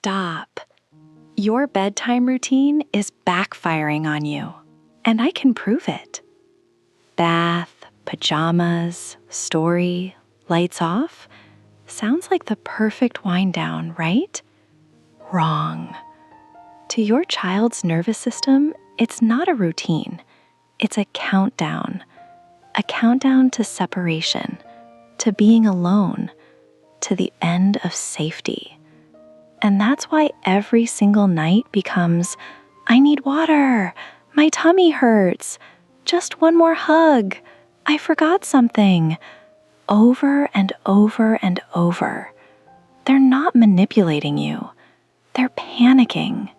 stop. Your bedtime routine is backfiring on you, and I can prove it. Bath, pajamas, story, lights off sounds like the perfect wind down, right? Wrong. To your child's nervous system, it's not a routine. It's a countdown to separation, to being alone, to the end of safety. And that's why every single night becomes, I need water, my tummy hurts, just one more hug, I forgot something, over and over and over. They're not manipulating you, they're panicking.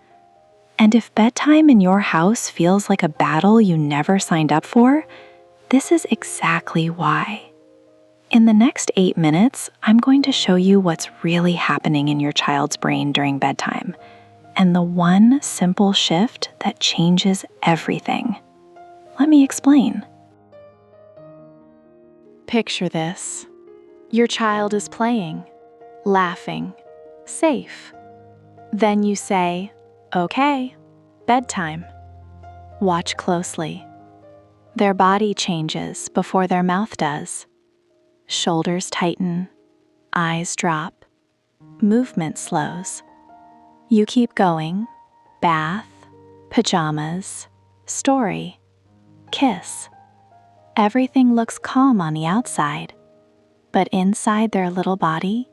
And if bedtime in your house feels like a battle you never signed up for, this is exactly why. In the next 8 minutes, I'm going to show you what's really happening in your child's brain during bedtime, and the one simple shift that changes everything. Let me explain. Picture this. Your child is playing, laughing, safe. Then you say, "Okay, bedtime." Watch closely. Their body changes before their mouth does. Shoulders tighten, eyes drop, movement slows. You keep going, bath, pajamas, story, kiss. Everything looks calm on the outside, but inside their little body,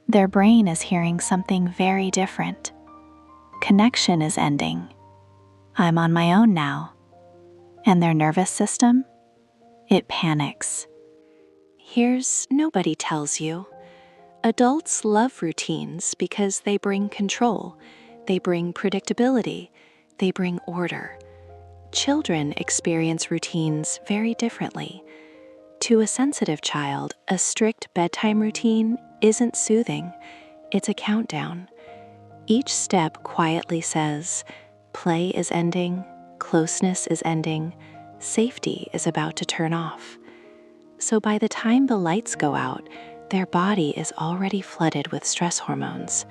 their brain is hearing something very different. Connection is ending. I'm on my own now. And their nervous system? It panics. Here's nobody tells you. Adults love routines because they bring control, they bring predictability, they bring order. Children experience routines very differently. To a sensitive child, a strict bedtime routine isn't soothing, it's a countdown. Each step quietly says, play is ending, closeness is ending, safety is about to turn off. So by the time the lights go out, their body is already flooded with stress hormones.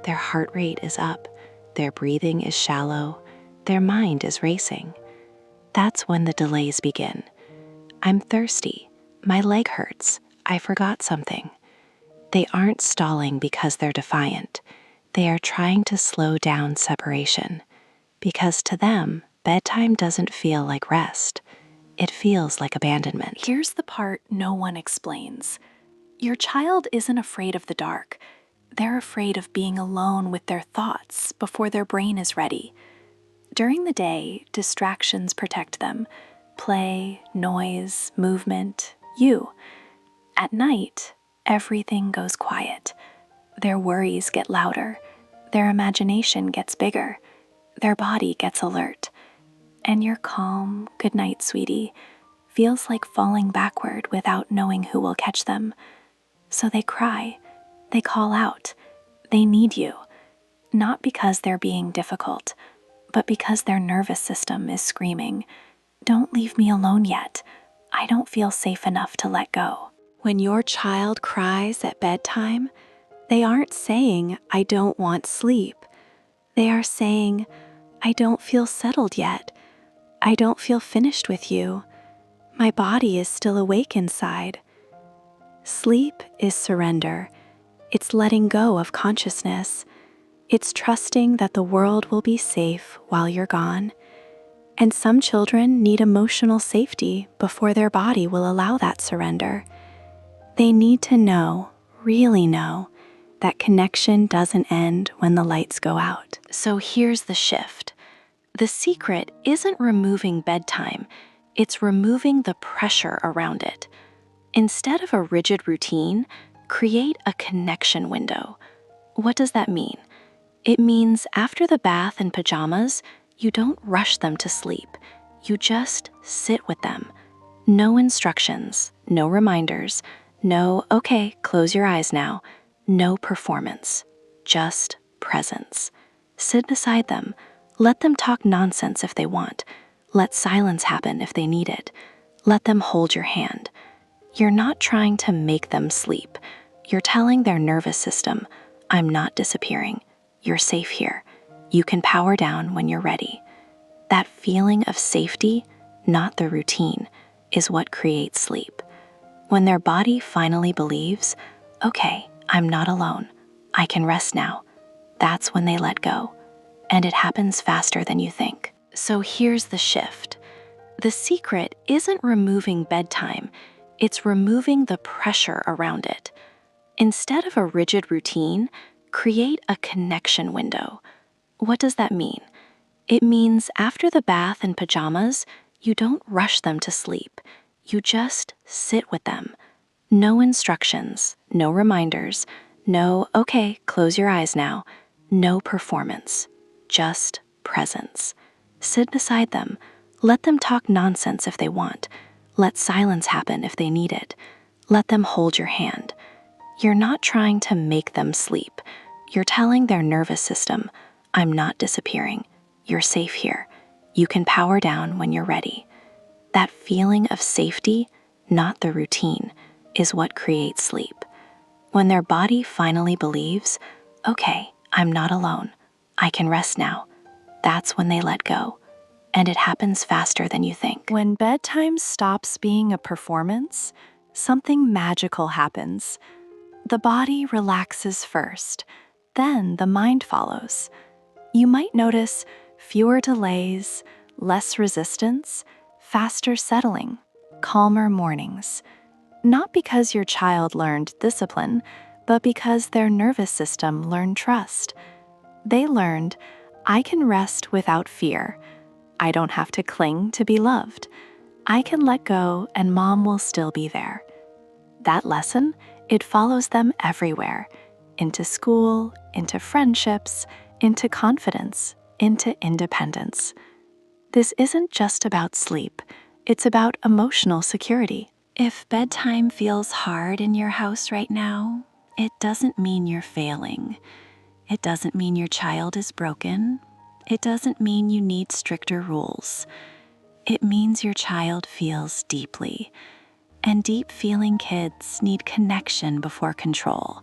Their heart rate is up, their breathing is shallow, their mind is racing. That's when the delays begin. I'm thirsty, my leg hurts, I forgot something. They aren't stalling because they're defiant. They are trying to slow down separation. Because to them, bedtime doesn't feel like rest. It feels like abandonment. Here's the part no one explains. Your child isn't afraid of the dark. They're afraid of being alone with their thoughts before their brain is ready. During the day, distractions protect them. Play, noise, movement, you. At night, everything goes quiet. Their worries get louder. Their imagination gets bigger. Their body gets alert. And your calm, "Good night, sweetie," feels like falling backward without knowing who will catch them. So they cry, they call out, they need you. Not because they're being difficult, but because their nervous system is screaming, "Don't leave me alone yet. I don't feel safe enough to let go." When your child cries at bedtime, they aren't saying, "I don't want sleep." They are saying, "I don't feel settled yet. I don't feel finished with you. My body is still awake inside." Sleep is surrender. It's letting go of consciousness. It's trusting that the world will be safe while you're gone. And some children need emotional safety before their body will allow that surrender. They need to know, really know, that connection doesn't end when the lights go out. So here's the shift. The secret isn't removing bedtime, it's removing the pressure around it. Instead of a rigid routine, create a connection window. What does that mean? It means after the bath and pajamas, you don't rush them to sleep. You just sit with them. No instructions, no reminders, no, "Okay, close your eyes now." No performance, just presence. Sit beside them. Let them talk nonsense if they want. Let silence happen if they need it. Let them hold your hand. You're not trying to make them sleep. You're telling their nervous system, "I'm not disappearing. You're safe here. You can power down when you're ready. That feeling of safety, not the routine, is what creates sleep. When their body finally believes, okay, I'm not alone. I can rest now. That's when they let go. And it happens faster than you think. So here's the shift. The secret isn't removing bedtime, it's removing the pressure around it. Instead of a rigid routine, create a connection window. What does that mean? It means after the bath and pajamas, you don't rush them to sleep. You just sit with them. No instructions, no reminders, no, okay, close your eyes now. No performance, just presence. Sit beside them. Let them talk nonsense if they want. Let silence happen if they need it. Let them hold your hand. You're not trying to make them sleep. You're telling their nervous system, I'm not disappearing. You're safe here. You can power down when you're ready. That feeling of safety, not the routine, is what creates sleep. When their body finally believes, okay, I'm not alone. I can rest now. That's when they let go. And it happens faster than you think. When bedtime stops being a performance, something magical happens. The body relaxes first, then the mind follows. You might notice fewer delays, less resistance, faster settling, calmer mornings. Not because your child learned discipline, but because their nervous system learned trust. They learned, I can rest without fear. I don't have to cling to be loved. I can let go and mom will still be there. That lesson, it follows them everywhere. Into school, into friendships, into confidence, into independence. This isn't just about sleep. It's about emotional security. If bedtime feels hard in your house right now, it doesn't mean you're failing. It doesn't mean your child is broken. It doesn't mean you need stricter rules. It means your child feels deeply. And deep-feeling kids need connection before control.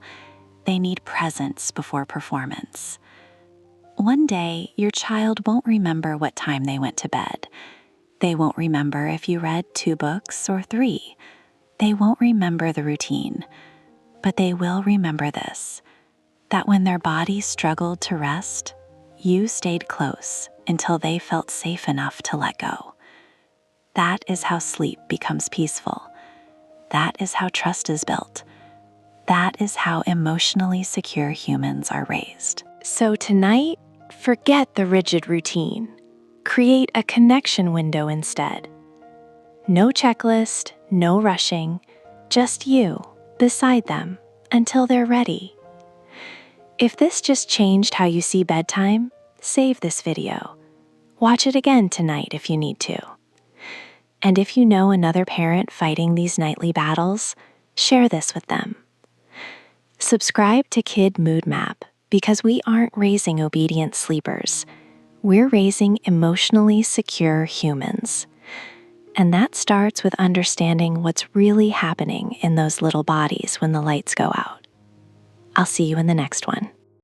They need presence before performance. One day, your child won't remember what time they went to bed. They won't remember if you read 2 books or 3. They won't remember the routine. But they will remember this, that when their bodies struggled to rest, you stayed close until they felt safe enough to let go. That is how sleep becomes peaceful. That is how trust is built. That is how emotionally secure humans are raised. So tonight, forget the rigid routine. Create a connection window instead. No checklist, no rushing, just you beside them until they're ready. If this just changed how you see bedtime, save this video. Watch it again tonight if you need to. And if you know another parent fighting these nightly battles, share this with them. Subscribe to Kid Mood Map because we aren't raising obedient sleepers. We're raising emotionally secure humans. And that starts with understanding what's really happening in those little bodies when the lights go out. I'll see you in the next one.